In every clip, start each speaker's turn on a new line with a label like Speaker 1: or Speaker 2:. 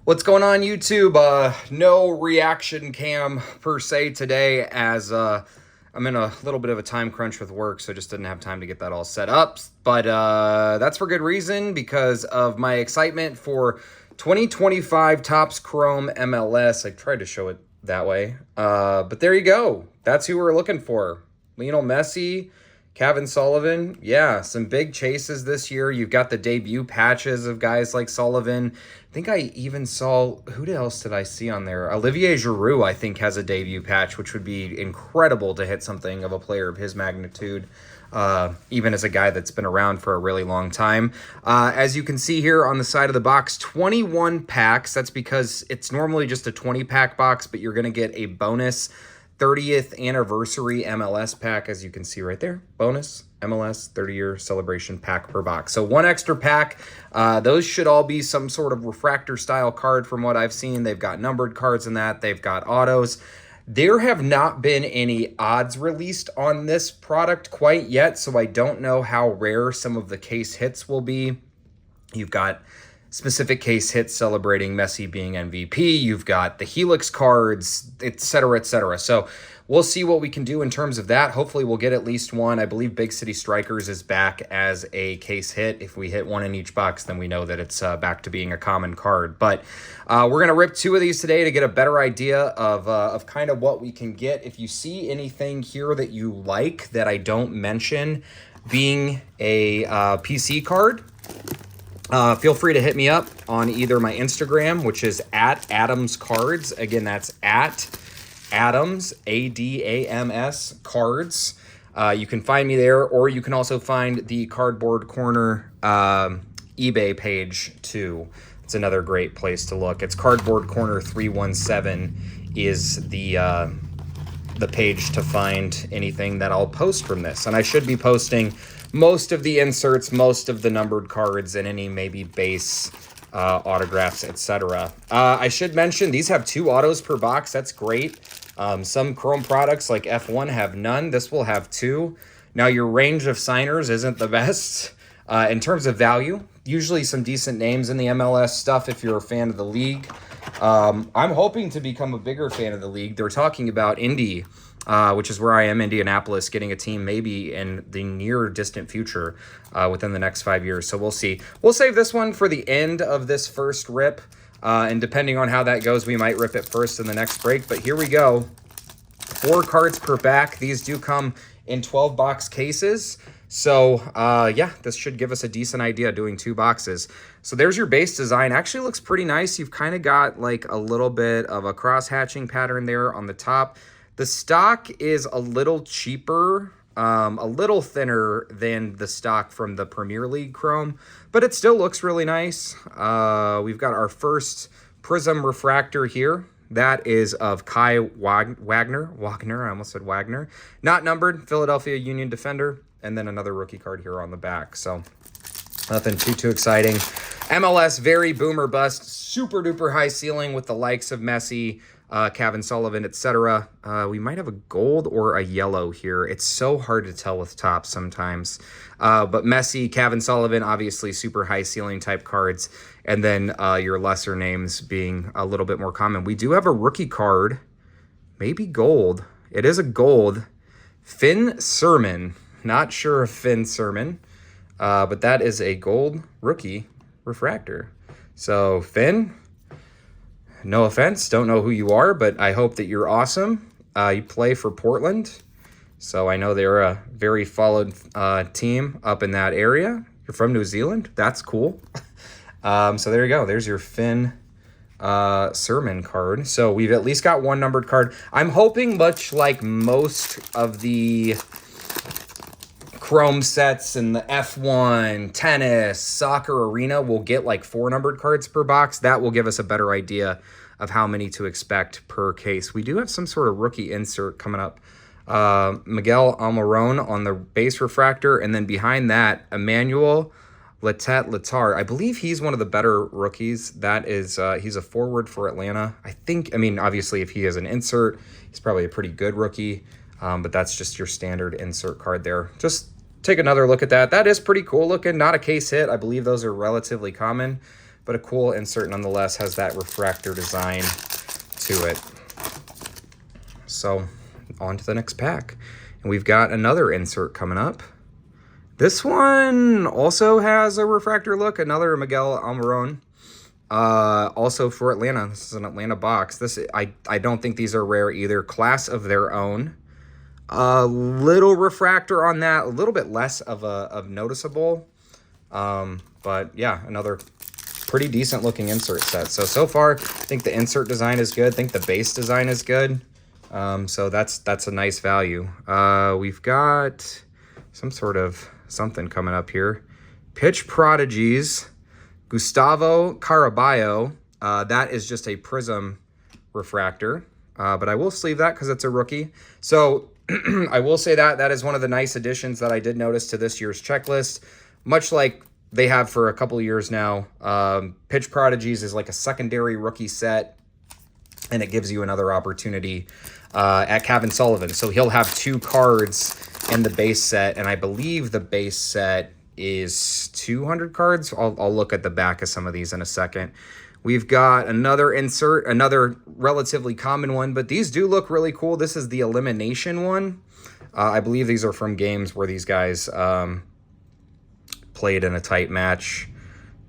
Speaker 1: What's going on, YouTube? No reaction cam per se today, as I'm in a little bit of a time crunch with work, so just didn't have time to get that all set up. But that's for good reason, because of my excitement for 2025 Topps Chrome MLS. I tried to show it that way, but there you go. That's who we're looking for. Lionel Messi Cavan Sullivan, yeah, some big chases this year. You've got the debut patches of guys like Sullivan. I think I even saw, who else did I see on there? Olivier Giroud, I think, has a debut patch, which would be incredible to hit something of a player of his magnitude, even as a guy that's been around for a really long time. As you can see here on the side of the box, 21 packs. That's because it's normally just a 20-pack box, but you're going to get a bonus 30th anniversary MLS pack, as you can see right there. Bonus MLS 30-year celebration pack per box. So one extra pack. Those should all be some sort of refractor style card from what I've seen. They've got numbered cards in that. They've got autos. There have not been any odds released on this product quite yet, so I don't know how rare some of the case hits will be. You've got specific case hits celebrating Messi being MVP. You've got the Helix cards, etc., etc. So we'll see what we can do in terms of that. Hopefully we'll get at least one. I believe Big City Strikers is back as a case hit. If we hit one in each box, then we know that it's back to being a common card. But we're going to rip two of these today to get a better idea of kind of what we can get. If you see anything here that you like that I don't mention being a PC card, feel free to hit me up on either my Instagram, which is at Adams Cards. Again, that's at Adams, ADAMS Cards. You can find me there, or you can also find the Cardboard Corner eBay page too. It's another great place to look. It's Cardboard Corner 317 is the page to find anything that I'll post from this. And I should be posting most of the inserts, most of the numbered cards, and any maybe base autographs, etc. I should mention these have 2 autos per box. That's great. Some Chrome products like F1 have none. This will have 2. Now, your range of signers isn't the best in terms of value. Usually some decent names in the MLS stuff if you're a fan of the league. I'm hoping to become a bigger fan of the league. They're talking about Indy, which is where I am, Indianapolis, getting a team maybe in the near distant future within the next 5 years. So we'll see. We'll save this one for the end of this first rip. And depending on how that goes, we might rip it first in the next break. But here we go. 4 cards per back. These do come in 12-box cases. So, yeah, this should give us a decent idea doing 2 boxes. So there's your base design. Actually looks pretty nice. You've kind of got like a little bit of a cross-hatching pattern there on the top. The stock is a little cheaper, a little thinner than the stock from the Premier League Chrome, but it still looks really nice. We've got our first Prism refractor here. That is of Kai Wagner. I almost said Wagner. Not numbered, Philadelphia Union defender. And then another rookie card here on the back. So nothing too exciting. MLS, very boomer bust. Super duper high ceiling with the likes of Messi, Cavan Sullivan, etc. We might have a gold or a yellow here. It's so hard to tell with Topps sometimes. But Messi, Cavan Sullivan, obviously super high ceiling type cards. And then your lesser names being a little bit more common. We do have a rookie card, maybe gold. It is a gold. Finn Sermon. Not sure of Finn Sermon, but that is a gold rookie refractor. So Finn, no offense, don't know who you are, but I hope that you're awesome. You play for Portland, so I know they're a very followed team up in that area. You're from New Zealand. That's cool. So there you go. There's your Finn Sermon card. So we've at least got 1 numbered card. I'm hoping, much like most of the Chrome sets and the F1, tennis, soccer arena, will get like 4 numbered cards per box. That will give us a better idea of how many to expect per case. We do have some sort of rookie insert coming up. Miguel Almiron on the base refractor, and then behind that, Emmanuel Letard. I believe he's one of the better rookies. That is, he's a forward for Atlanta. I mean, obviously, if he is an insert, he's probably a pretty good rookie. But that's just your standard insert card there. Just take another look at that. That is pretty cool looking. Not a case hit. I believe those are relatively common. but a cool insert nonetheless. Has that refractor design to it. So on to the next pack. And we've got another insert coming up. This one also has a refractor look, another Miguel Almiron. Also for Atlanta. This is an Atlanta box. I don't think these are rare either. Class of their own. A little refractor on that, a little bit less of noticeable. But yeah, another pretty decent looking insert set. So far, I think the insert design is good. I think the base design is good. So that's a nice value. We've got some sort of something coming up here. Pitch Prodigies, Gustavo Caraballo. That is just a prism refractor. But I will sleeve that because it's a rookie. So I will say that is one of the nice additions that I did notice to this year's checklist. Much like they have for a couple of years now, Pitch Prodigies is like a secondary rookie set, and it gives you another opportunity at Cavan Sullivan. So he'll have 2 cards in the base set, and I believe the base set is 200 cards. I'll look at the back of some of these in a second. We've got another insert, another relatively common one, but these do look really cool. This is the Elimination one. I believe these are from games where these guys played in a tight match.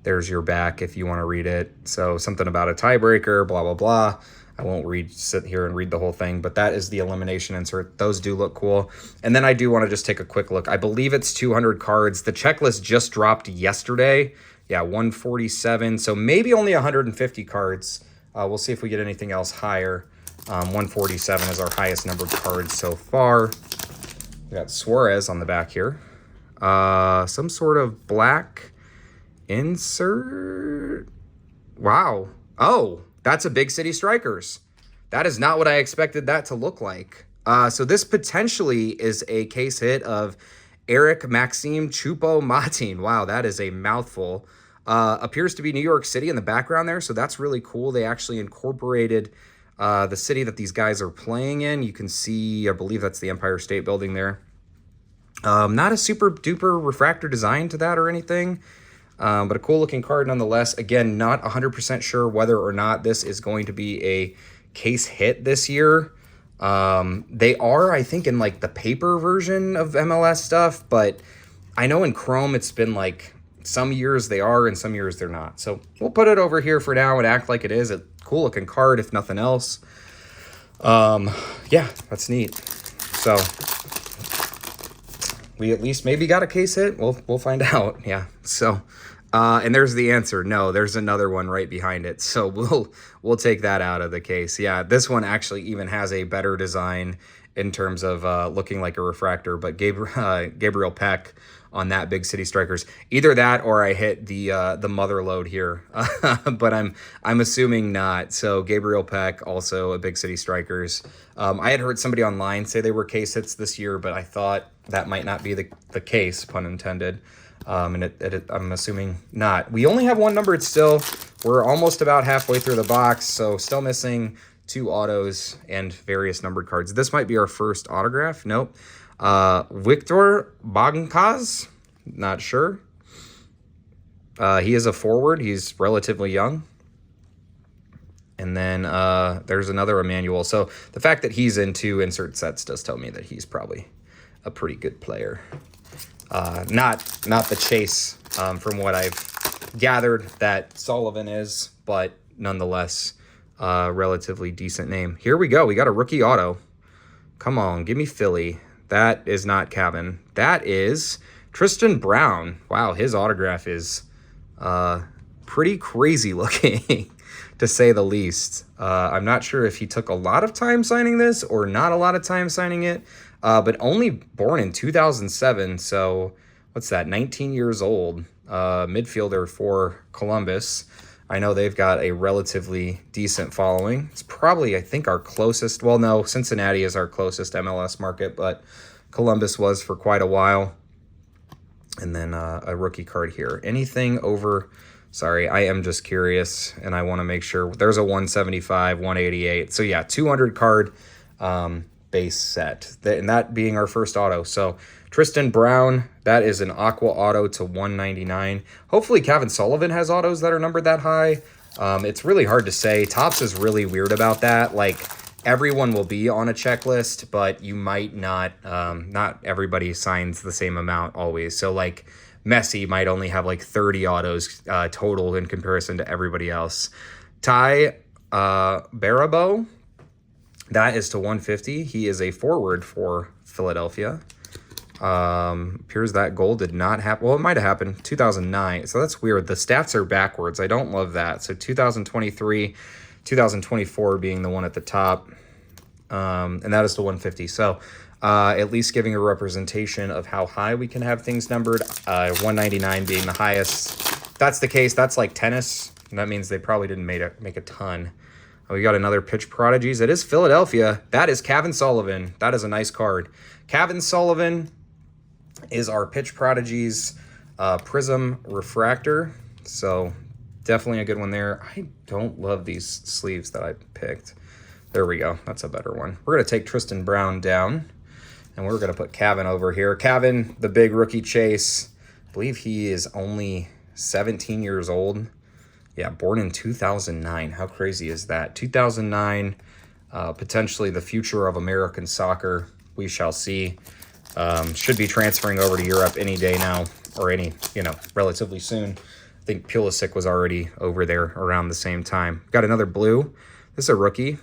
Speaker 1: There's your back if you want to read it. So something about a tiebreaker, blah, blah, blah. I won't sit here and read the whole thing, but that is the Elimination insert. Those do look cool. And then I do want to just take a quick look. I believe it's 200 cards. The checklist just dropped yesterday. Yeah, 147. So maybe only 150 cards. We'll see if we get anything else higher. 147 is our highest numbered card so far. We got Suarez on the back here. Some sort of black insert. Wow. Oh, that's a Big City Strikers. That is not what I expected that to look like. So this potentially is a case hit of Eric Maxime Choupo-Moting. Wow, that is a mouthful. Appears to be New York City in the background there, so that's really cool. They actually incorporated the city that these guys are playing in. You can see, I believe that's the Empire State Building there. Not a super duper refractor design to that or anything. But a cool looking card nonetheless. Again, not 100% sure whether or not this is going to be a case hit this year. They are, I think, in like the paper version of MLS stuff, but I know in Chrome it's been like some years they are and some years they're not. So we'll put it over here for now and act like it is a cool looking card, if nothing else. Yeah, that's neat. So we at least maybe got a case hit. We'll find out. Yeah. So, and there's the answer. No, there's another one right behind it. So we'll take that out of the case. Yeah. This one actually even has a better design in terms of looking like a refractor, but Gabriel Peck on that Big City Strikers. Either that or I hit the mother load here, but I'm assuming not. So Gabriel Peck, also a Big City Strikers. I had heard somebody online say they were case hits this year, but I thought that might not be the case, pun intended. And I'm assuming not. We only have one numbered still. We're almost about halfway through the box, so still missing 2 autos and various numbered cards. This might be our first autograph. Nope. Victor Bagnaz, not sure. He is a forward. He's relatively young. And then there's another Emmanuel. So the fact that he's in 2 insert sets does tell me that he's probably a pretty good player. Not the Chase, from what I've gathered that Sullivan is, but nonetheless, relatively decent name. Here we go. We got a rookie auto. Come on, give me Philly. That is not Cavan. That is Tristan Brown. Wow, his autograph is pretty crazy looking, to say the least. I'm not sure if he took a lot of time signing this or not a lot of time signing it, but only born in 2007. So what's that, 19 years old, midfielder for Columbus. I know they've got a relatively decent following. It's probably, I think, our closest. Well, no, Cincinnati is our closest MLS market, but Columbus was for quite a while. And then a rookie card here. Anything over, sorry, I am just curious, and I want to make sure. There's a 175, 188. So, yeah, 200 card base set. And that being our first auto. So, Tristan Brown, that is an Aqua auto to 199. Hopefully Cavan Sullivan has autos that are numbered that high. It's really hard to say. Topps is really weird about that. Like, everyone will be on a checklist, but you might not, not everybody signs the same amount always. So, like, Messi might only have, like, 30 autos total in comparison to everybody else. Ty Barabo, that is to 150. He is a forward for Philadelphia. Appears that goal did not happen. Well, it might have happened 2009. So that's weird. The stats are backwards. I don't love that. So 2023, 2024 being the one at the top. And that is to 150. So, at least giving a representation of how high we can have things numbered. 199 being the highest. If that's the case, that's like tennis. And that means they probably didn't make a ton. We got another pitch prodigies. It is Philadelphia. That is Cavan Sullivan. That is a nice card. Cavan Sullivan is our pitch prodigies prism refractor. So definitely a good one there. I don't love these sleeves that I picked. There we go. That's a better one. We're going to take Tristan Brown down, and we're going to put Cavan over here. Cavan, the big rookie chase. I believe he is only 17 years old. Yeah, born in 2009. How crazy is that? 2009, potentially the future of American soccer. We shall see. Should be transferring over to Europe any day now, or relatively soon. I think Pulisic was already over there around the same time. Got another blue. This is a rookie.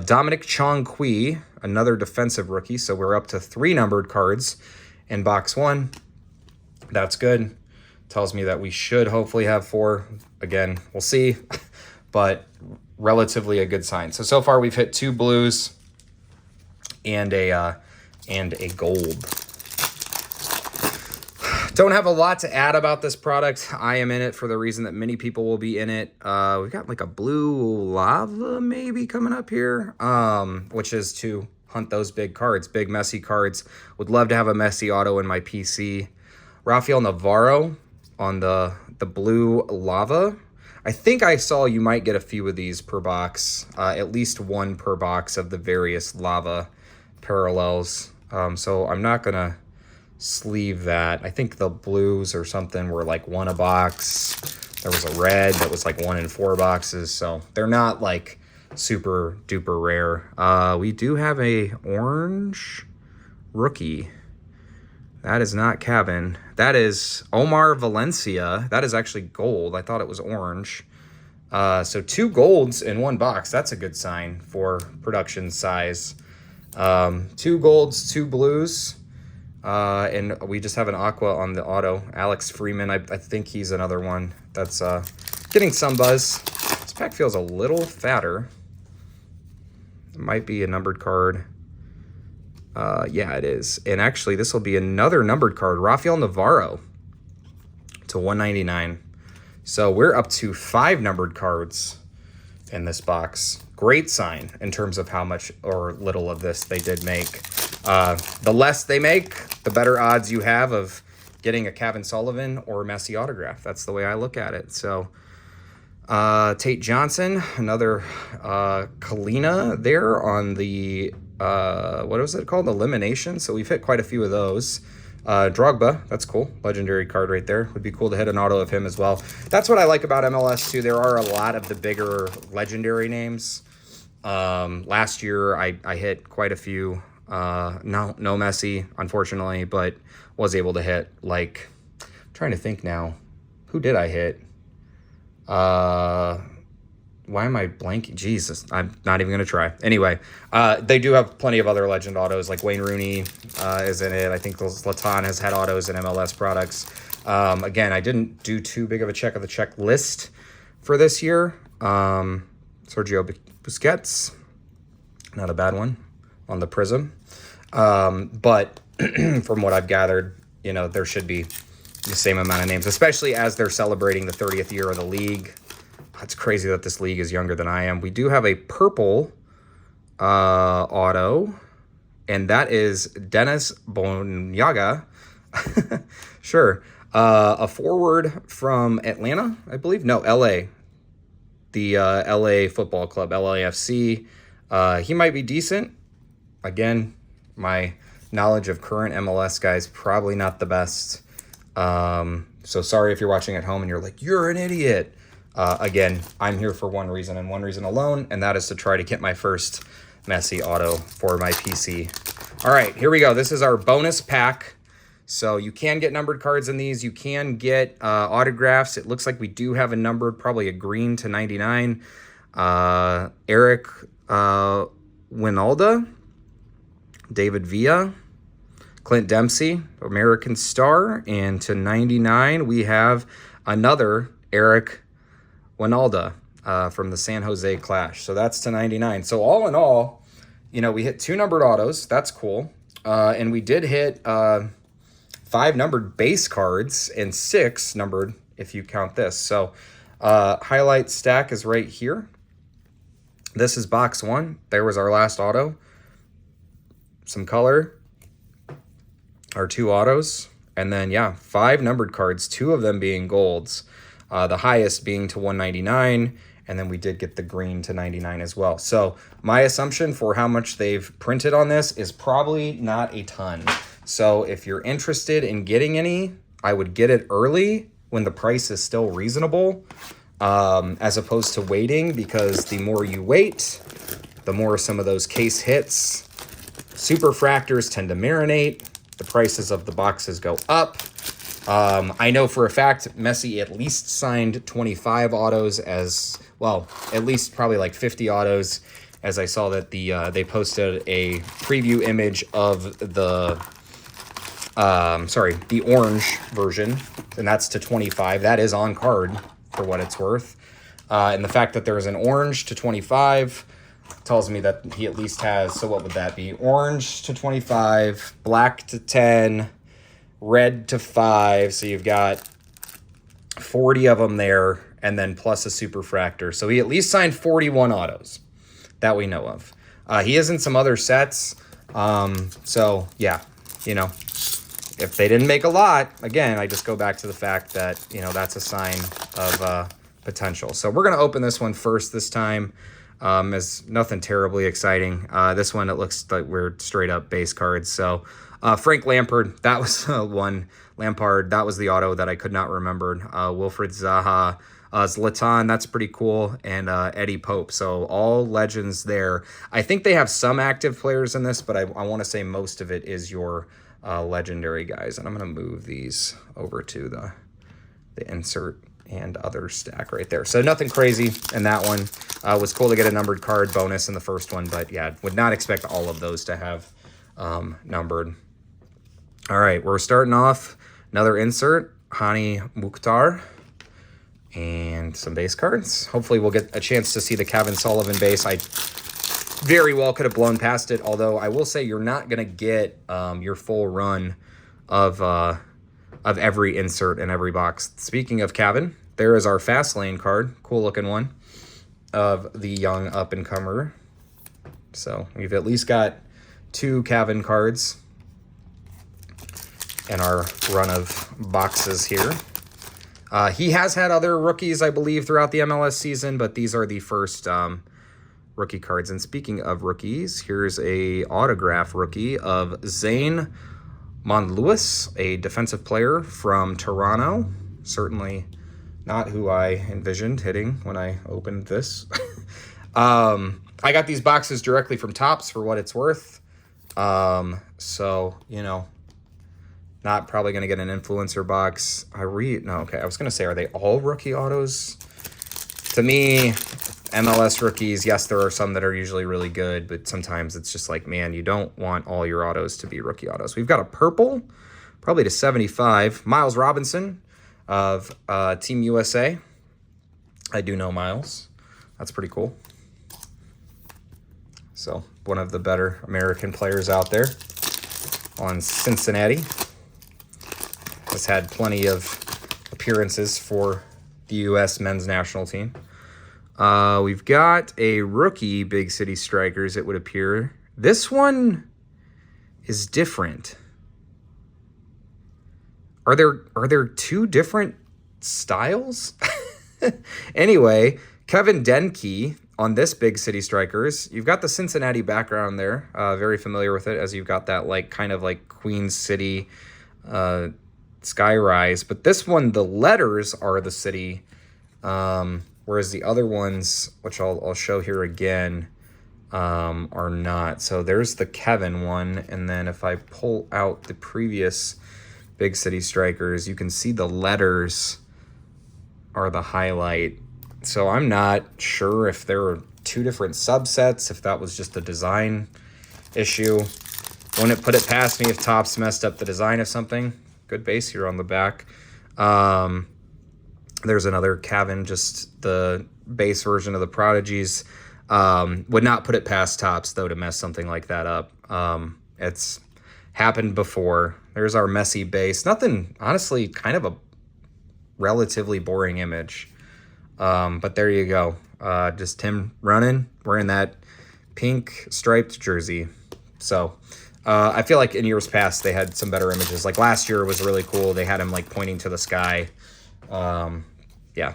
Speaker 1: Dominic Chong-Kui, another defensive rookie. So we're up to 3 numbered cards in box 1. That's good. Tells me that we should hopefully have 4. Again, we'll see, but relatively a good sign. So far we've hit 2 blues and a gold. Don't have a lot to add about this product. I am in it for the reason that many people will be in it. We got like a blue lava maybe coming up here, which is to hunt those big cards, big Messi cards. Would love to have a Messi auto in my PC. Rafael Navarro on the blue lava. I think I saw you might get a few of these per box, at least 1 per box of the various lava parallels. So I'm not going to sleeve that. I think the blues or something were like 1 a box. There was a red that was like 1 in 4 boxes. So they're not like super duper rare. We do have a orange rookie. That is not Cavan. That is Omar Valencia. That is actually gold. I thought it was orange. So 2 golds in 1 box. That's a good sign for production size. 2 golds, 2 blues. And we just have an aqua on the auto. Alex Freeman, I think he's another one that's getting some buzz. This pack feels a little fatter. It might be a numbered card. Yeah, it is. And actually, this will be another numbered card. Rafael Navarro to 199. So we're up to 5 numbered cards in this box. Great sign in terms of how much or little of this they did make. The less they make, the better odds you have of getting a Cavan Sullivan or Messi autograph. That's the way I look at it. So Tate Johnson, another Kalina there on the what was it called? Elimination. So we've hit quite a few of those. Drogba, that's cool. Legendary card right there. Would be cool to hit an auto of him as well. That's what I like about MLS too. There are a lot of the bigger legendary names. Last year I hit quite a few. No Messi, unfortunately, but was able to hit, like, I'm trying to think now. Who did I hit? Why am I blanking? Jesus, I'm not even going to try. Anyway, they do have plenty of other legend autos, like Wayne Rooney is in it. I think Zlatan has had autos in MLS products. Again, I didn't do too big of a check of the checklist for this year. Sergio Busquets, not a bad one on the Prism. But from what I've gathered, there should be the same amount of names, especially as they're celebrating the 30th year of the league. It's crazy that this league is younger than I am. We do have a purple auto, and that is Dennis Bonyaga. Sure. A forward from Atlanta, I believe. No, LA. The LA Football Club, LAFC. He might be decent. Again, my knowledge of current MLS guys, probably not the best. So sorry if you're watching at home and you're like, you're an idiot. Again, I'm here for one reason and one reason alone, and that is to try to get my first Messi auto for my PC. All right, here we go. This is our bonus pack. So you can get numbered cards in these. You can get autographs. It looks like we do have a numbered, probably a green to 99. Eric Winalda, David Villa, Clint Dempsey, American Star, and to 99 we have another Eric Winalda from the San Jose Clash. So that's to 99. So all in all, you know, we hit 2 numbered autos. That's cool. And we did hit 5 numbered base cards and 6 numbered if you count this. So highlight stack is right here. This is box 1. There was our last auto. Some color. Our 2 autos. And then, yeah, 5 numbered cards, 2 of them being golds. The highest being to 199. And then we did get the green to 99 as well. So my assumption for how much they've printed on this is probably not a ton. So if you're interested in getting any, I would get it early when the price is still reasonable, as opposed to waiting, because the more you wait, the more some of those case hits. Superfractors tend to marinate. The prices of the boxes go up. I know for a fact Messi at least signed 25 autos as well, at least probably like 50 autos, as I saw that they posted a preview image of the the orange version, and that's to 25. That is on card for what it's worth. And the fact that there's an orange to 25 tells me that he at least has, so what would that be? Orange to 25, black to 10, red to 5. So you've got 40 of them there, and then plus a superfractor. So he at least signed 41 autos that we know of. He is in some other sets. So yeah, you know, if they didn't make a lot, again, I just go back to the fact that, you know, that's a sign of potential. So we're going to open this one first this time. As nothing terribly exciting. This one, it looks like we're straight up base cards. So Frank Lampard, that was one. Lampard, that was the auto that I could not remember. Wilfred Zaha, Zlatan, that's pretty cool. And Eddie Pope. So all legends there. I think they have some active players in this, but I want to say most of it is your legendary guys. And I'm going to move these over to the insert and other stack right there. So nothing crazy in that one. Was cool to get a numbered card bonus in the first one, but yeah, would not expect all of those to have numbered. All right, we're starting off another insert, Hani Mukhtar, and some base cards. Hopefully we'll get a chance to see the Cavan Sullivan base. I very well could have blown past it, although I will say you're not going to get your full run of every insert in every box. Speaking of Cavan, there is our fast lane card. Cool looking one of the young up-and-comer. So we've at least got 2 Cavan cards in our run of boxes here. He has had other rookies, I believe, throughout the MLS season, but these are the first rookie cards. And speaking of rookies, here's a autograph rookie of Zane Monlewis, a defensive player from Toronto. Certainly not who I envisioned hitting when I opened this. I got these boxes directly from Topps for what it's worth. So, you know, not probably going to get an influencer box. I was going to say, are they all rookie autos? To me, MLS rookies, yes, there are some that are usually really good, but sometimes it's just like, man, you don't want all your autos to be rookie autos. We've got a purple, probably to 75. Miles Robinson of Team USA. I do know Miles. That's pretty cool. So one of the better American players out there on Cincinnati. Has had plenty of appearances for the U.S. men's national team. We've got a rookie Big City Strikers, it would appear. This one is different. Are there 2 different styles? Anyway, Kevin Denke on this Big City Strikers, you've got the Cincinnati background there. Very familiar with it, as you've got that like kind of like Queen City skyrise. But this one, the letters are the city, whereas the other ones, which I'll show here again, are not. So there's the Cavan one, and then if I pull out the previous Big City Strikers, you can see the letters are the highlight. So I'm not sure if there were two different subsets, if that was just a design issue. Wouldn't put it past me if Topps messed up the design of something. Good base here on the back. There's another Cavan, just the base version of the Prodigies. Would not put it past Topps, though, to mess something like that up. It's happened before. There's our Messi base. Nothing, honestly, kind of a relatively boring image. But there you go. Just him running, wearing that pink striped jersey. So I feel like in years past they had some better images. Like last year was really cool. They had him like pointing to the sky. Yeah,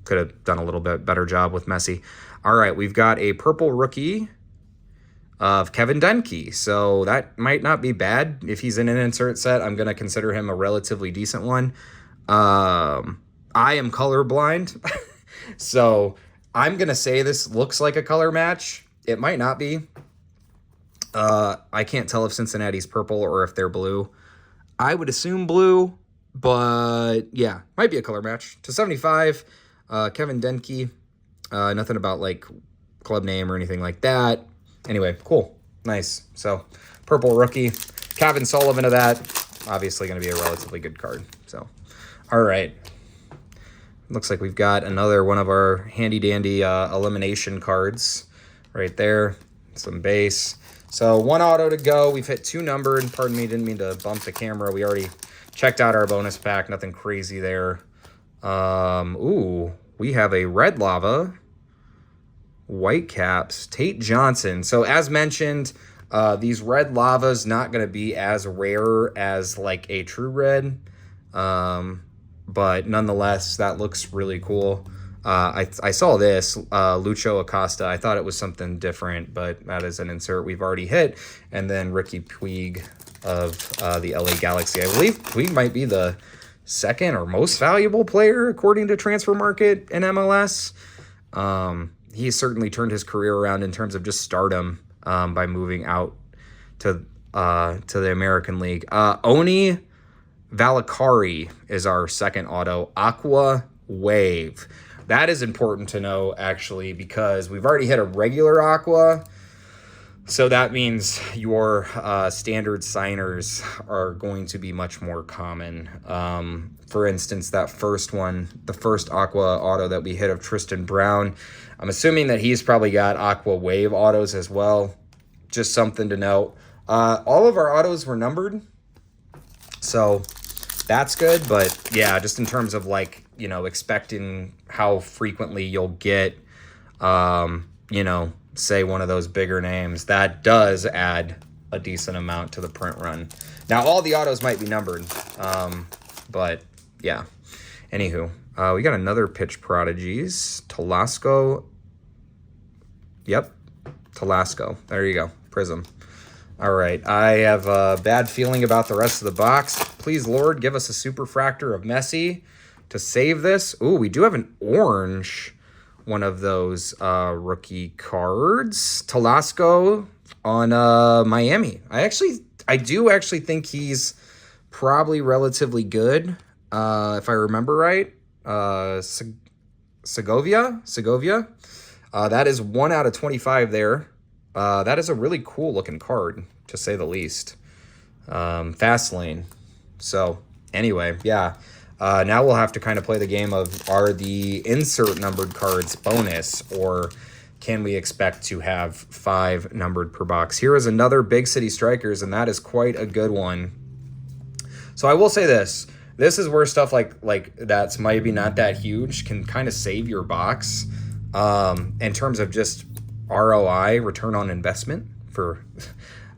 Speaker 1: could have done a little bit better job with Messi. All right, we've got a purple rookie of Kevin Denke. So that might not be bad. If he's in an insert set, I'm going to consider him a relatively decent one. I am colorblind. So I'm going to say this looks like a color match. It might not be. I can't tell if Cincinnati's purple or if they're blue. I would assume blue, but yeah, might be a color match. To 75, Kevin Denke. Nothing about like club name or anything like that. Anyway, cool. Nice. So purple rookie. Cavan Sullivan of that. Obviously going to be a relatively good card. So, all right. Looks like we've got another one of our handy-dandy elimination cards right there. Some base. So one auto to go. We've hit 2 numbered. Pardon me, didn't mean to bump the camera. We already checked out our bonus pack. Nothing crazy there. Ooh, we have a red lava. Whitecaps. Tate Johnson. So as mentioned, these red lavas not going to be as rare as like a true red. But nonetheless, that looks really cool. I saw this, Lucho Acosta. I thought it was something different, but that is an insert we've already hit. And then Ricky Puig of the LA Galaxy. I believe Puig might be the second or most valuable player, according to Transfer Market in MLS. He's certainly turned his career around in terms of just stardom by moving out to the American League. Oni Valakari is our second auto. Aqua Wave. That is important to know, actually, because we've already hit a regular Aqua. So that means your standard signers are going to be much more common. For instance, that first one, the first Aqua auto that we hit of Tristan Brown, I'm assuming that he's probably got Aqua Wave autos as well. Just something to note. All of our autos were numbered. So that's good, but yeah, just in terms of like, you know, expecting how frequently you'll get, you know, say one of those bigger names, that does add a decent amount to the print run. Now, all the autos might be numbered, but yeah. Anywho, we got another pitch prodigies. Talasco. Yep, Talasco. There you go. Prism. All right, I have a bad feeling about the rest of the box. Please, Lord, give us a superfractor of Messi to save this. Ooh, we do have an orange one of those rookie cards. Talasco on Miami. I do actually think he's probably relatively good, if I remember right. Segovia. That is 1 out of 25 there. That is a really cool looking card, to say the least. Fast lane. So anyway, yeah. Now we'll have to kind of play the game of, are the insert numbered cards bonus, or can we expect to have 5 numbered per box? Here is another Big City Strikers, and that is quite a good one. So I will say this. This is where stuff like that's maybe not that huge can kind of save your box in terms of just ROI, return on investment, for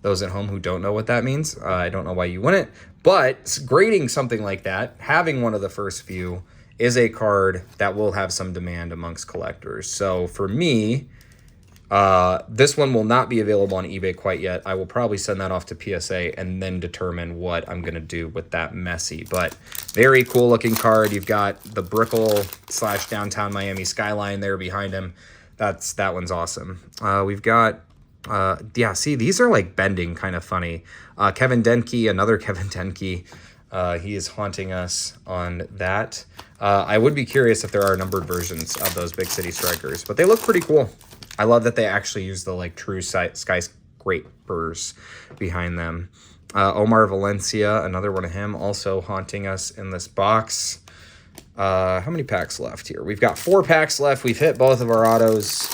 Speaker 1: those at home who don't know what that means. I don't know why you wouldn't, but grading something like that, having one of the first few, is a card that will have some demand amongst collectors. So for me, This one will not be available on eBay quite yet. I will probably send that off to PSA and then determine what I'm going to do with that Messi. But very cool looking card. You've got the Brickell / downtown Miami skyline there behind him. That one's awesome. We've got, yeah, see, these are like bending, kind of funny. Kevin Denke, another Kevin Denke. He is haunting us on that. I would be curious if there are numbered versions of those Big City Strikers, but they look pretty cool. I love that they actually use the like true skyscrapers behind them. Omar Valencia, another one of him, also haunting us in this box. How many packs left here? We've got 4 packs left. We've hit both of our autos.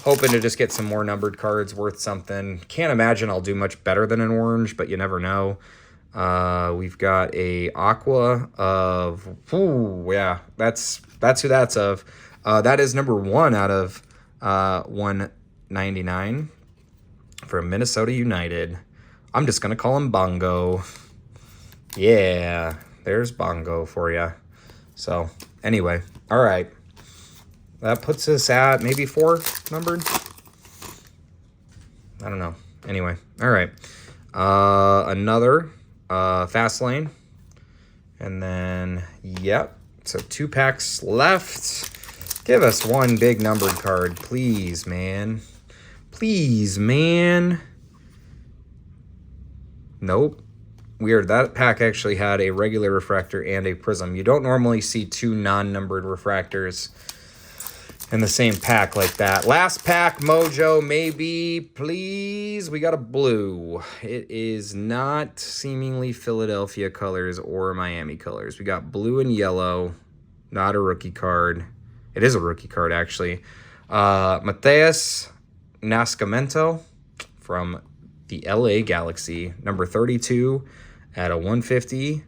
Speaker 1: Hoping to just get some more numbered cards worth something. Can't imagine I'll do much better than an orange, but you never know. We've got a aqua of, ooh, yeah, that's who that's of. That is number 1 out of 199 from Minnesota United. I'm just gonna call him Bongo. Yeah, there's Bongo for you. So anyway, all right, that puts us at maybe 4 numbered. I don't know. Anyway, all right, another fast lane, and then yep, so 2 packs left. Give us one big numbered card, please, man. Please, man. Nope. Weird. That pack actually had a regular refractor and a prism. You don't normally see 2 non-numbered refractors in the same pack like that. Last pack, Mojo, maybe, please. We got a blue. It is not seemingly Philadelphia colors or Miami colors. We got blue and yellow. Not a rookie card. It is a rookie card, actually. Mateus Nascimento from the LA Galaxy, number 32 at a 150. A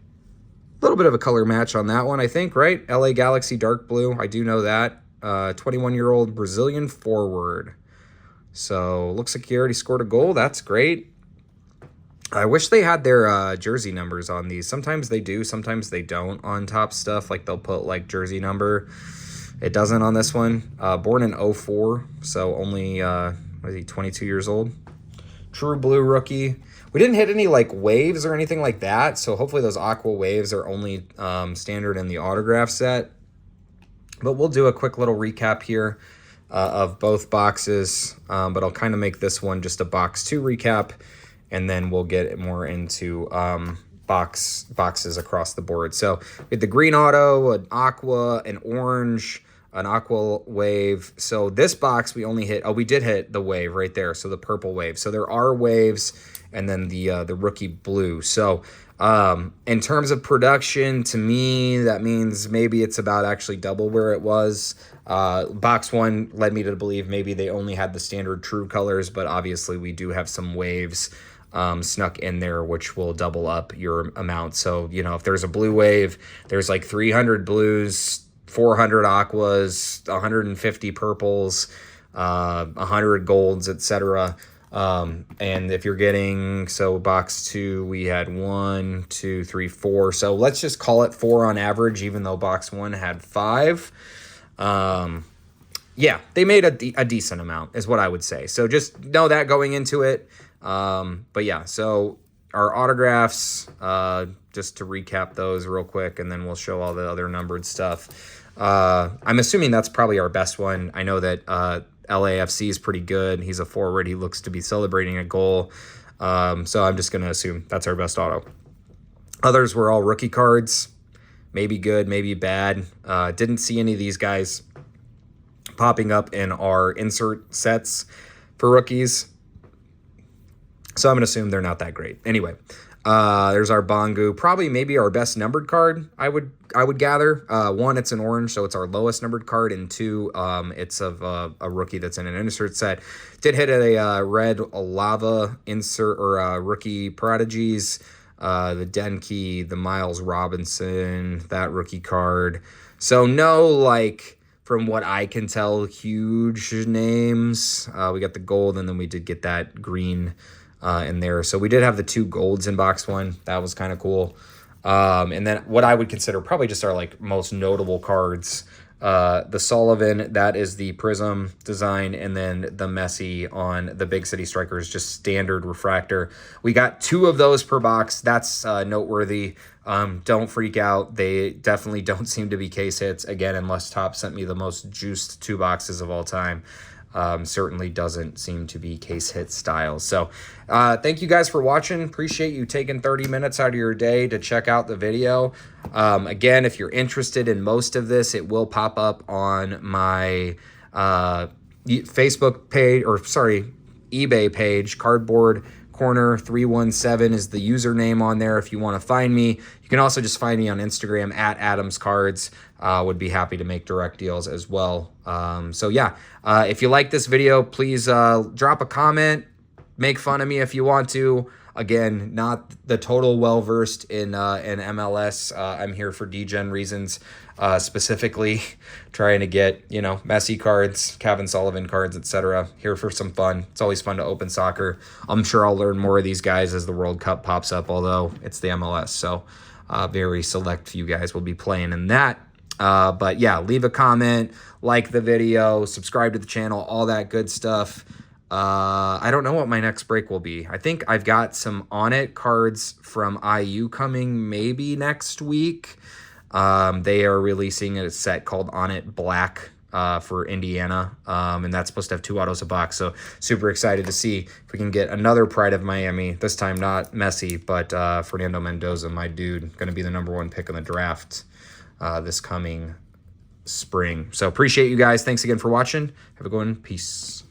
Speaker 1: little bit of a color match on that one, I think, right? LA Galaxy dark blue. I do know that. 21-year-old Brazilian forward. So looks like he already scored a goal. That's great. I wish they had their jersey numbers on these. Sometimes they do, sometimes they don't on top stuff. Like they'll put like jersey number. It doesn't on this one. Born in 04, so only, what is he, 22 years old? True blue rookie. We didn't hit any like waves or anything like that, so hopefully those aqua waves are only standard in the autograph set. But we'll do a quick little recap here of both boxes, but I'll kind of make this one just a box 2 recap, and then we'll get more into boxes across the board. So with the green auto, an aqua, an orange, an aqua wave. So this box we only hit, we did hit the wave right there, so the purple wave. So there are waves, and then the rookie blue. So in terms of production, to me, that means maybe it's about actually double where it was. Box 1 led me to believe maybe they only had the standard true colors, but obviously we do have some waves snuck in there, which will double up your amount. So, you know, if there's a blue wave, there's like 300 blues, 400 aquas, 150 purples, 100 golds, etc. And if you're getting, so box 2, we had 1, 2, 3, 4. So let's just call it 4 on average, even though box 1 had 5. Yeah, they made a decent amount is what I would say. So just know that going into it. But yeah, so our autographs, just to recap those real quick, and then we'll show all the other numbered stuff. I'm assuming that's probably our best one. I know that LAFC is pretty good. He's a forward. He looks to be celebrating a goal. So I'm just going to assume that's our best auto. Others were all rookie cards. Maybe good, maybe bad. Didn't see any of these guys popping up in our insert sets for rookies. So I'm going to assume they're not that great. Anyway, there's our Bongu. Probably maybe our best numbered card, I would gather. 1, it's an orange, so it's our lowest numbered card. And 2, it's of a rookie that's in an insert set. Did hit a red lava insert or rookie prodigies. The Denke, the Miles Robinson, that rookie card. So no, like, from what I can tell, huge names. We got the gold, and then we did get that green in there. So we did have the 2 golds in box 1. That was kind of cool. And then what I would consider probably just our like most notable cards the Sullivan, that is the Prism design, and then the Messi on the Big City Strikers, just standard refractor. We got 2 of those per box. That's noteworthy. Don't freak out. They definitely don't seem to be case hits, again, unless Topps sent me the most juiced 2 boxes of all time. Certainly doesn't seem to be case hit style. So thank you guys for watching. Appreciate you taking 30 minutes out of your day to check out the video. Again, if you're interested in most of this, it will pop up on my Facebook page, or sorry, eBay page. Cardboard Corner 317 is the username on there if you want to find me. You can also just find me on Instagram at Adams Cards. Would be happy to make direct deals as well. So yeah, if you like this video, please drop a comment, make fun of me if you want to. Again, not the total well-versed in MLS. I'm here for degen reasons, specifically trying to get, you know, Messi cards, Cavan Sullivan cards, etc. Here for some fun. It's always fun to open soccer. I'm sure I'll learn more of these guys as the World Cup pops up, although it's the MLS, so very select few guys will be playing in that. But yeah, leave a comment, like the video, subscribe to the channel, all that good stuff. I don't know what my next break will be. I think I've got some On It cards from IU coming maybe next week. They are releasing a set called On It Black for Indiana, and that's supposed to have 2 autos a box. So super excited to see if we can get another Pride of Miami. This time not Messi, but Fernando Mendoza, my dude, going to be the #1 pick in the draft this coming spring. So appreciate you guys. Thanks again for watching. Have a good one. Peace.